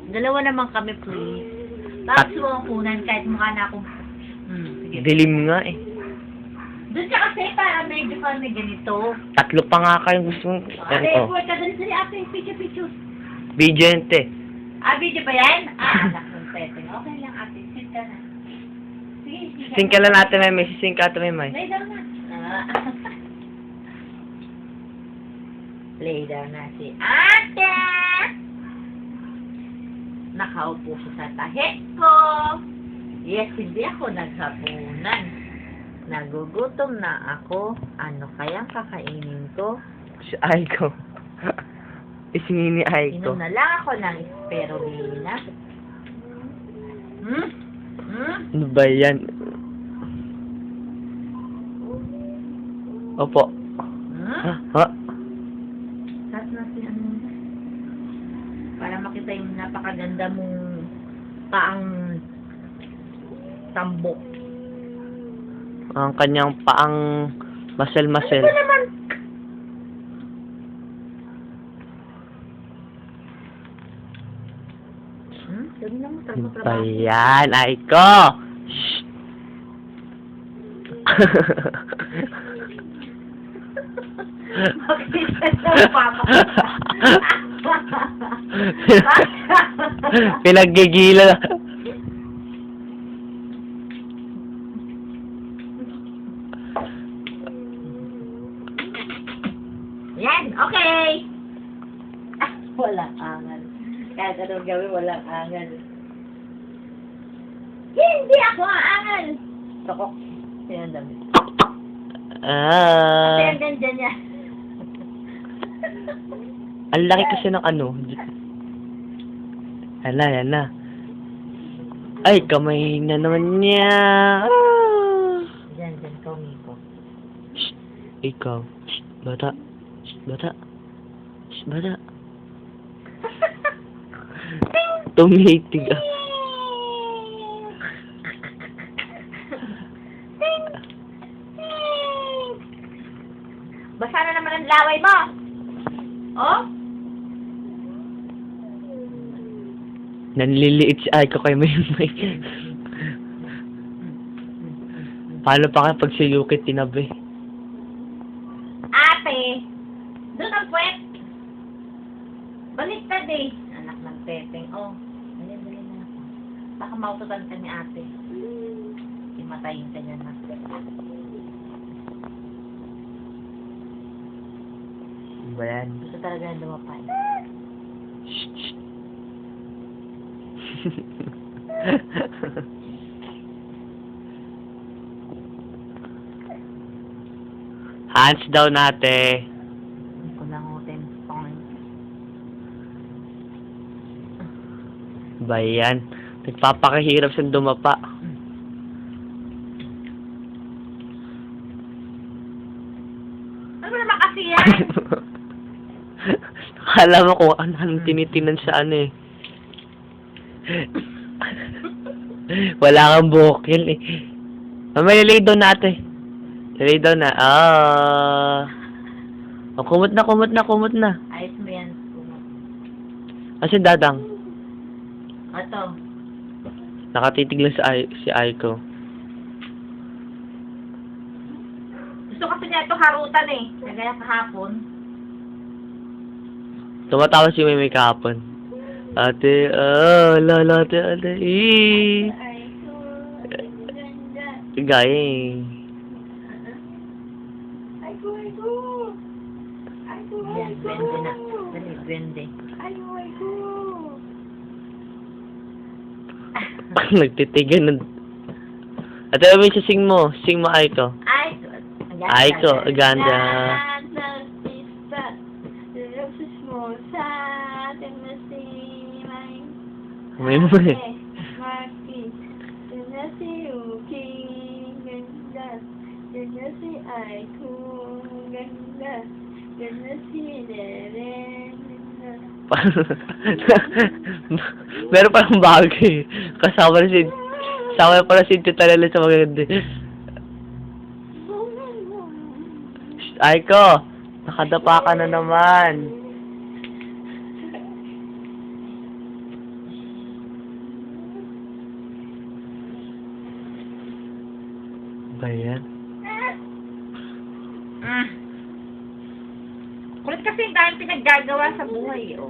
Dalawa naman kami, please. Tapos mo ang kunan kahit mukha na akong... sige. Dilim nga eh. Doon ka kasi para medyo kami ganito. Tatlo pa nga kayong gusto mong... Ate, Yan, forward ka dali sali ate. Picture. Video yun, te. Video ba yan? Anak ng peteng. Okay lang ate. Sit ka na. Sige, Sing ka lang natin, may sising ka ate, may. Lay down na. Lay down na si ate. Nakaupo siya sa tahi ko. Yes, hindi ako naghapunan. Nagugutom na ako. Ano kayang kakainin ko? Si Aiko. Isingin ni Aiko. Inom na lang ako ng spirulina. Ano ba yan? Opo. Ha? Tapos na si ano. Para makita yung napakaganda mong paang tambok. Ang kanyang paang masel-masel. Ano ba naman? Sabi na mo, Ano ba trabaho. yan, Aiko? Shh! Bakit siya papa? Pinaggigila. Yan, okay! Walang angal. Kahit anong gawin, walang angal. Hindi ako aangal! Tokok. Yan dami. Kasi ang ganda niya. Ang laki kasi ng ano. Yan na. Ay, kamay na naman niya. Diyan, Miko. Shh, ikaw. Shh, bata. Shh, bata. Shh, bata. Tumitig ah. Basa na naman ang laway mo. Oh? Nanliliit si Aiko kay Maymay. Paano pa kapag si Yuki tinabi? Ate, doon ang puwet. Baliktad eh. Anak ng teteng. Oh, dali na. Baka maututan ka ni ate. Imatayin ka niya na. Ba yan? Gusto talaga na lumapay. Shh. Hands down ate. Hindi ko langutin. Ba yan? Nagpapakahirap sa dumapa. Ano naman kasi yan? Akala mo kung anong tinitinan sa ano eh. Wala kang bukil eh. Mamaya lay down na ate. Lay down na. Oh, kumot na. Ayos mo yan. Kasi dadang. Ato. Nakatitig lang si Aiko. Gusto kasi niya ito harutan eh. Kagaya kahapon. Tumatawa si Maymay kahapon. Ate, ate, Gaya Yan, duwende na. Dali, duwende. Nagtitigan ng... Ate, may sing mo. Sing mo, Aiko. Aiko, ganda. May mo eh. Meron pa ng bago eh. Kasama pala si Tita Lala sa maganda. Aiko, nakadapa ka na naman. ba yan? Kulit kasi yung dahil pinaggagawa sa buhay, oh.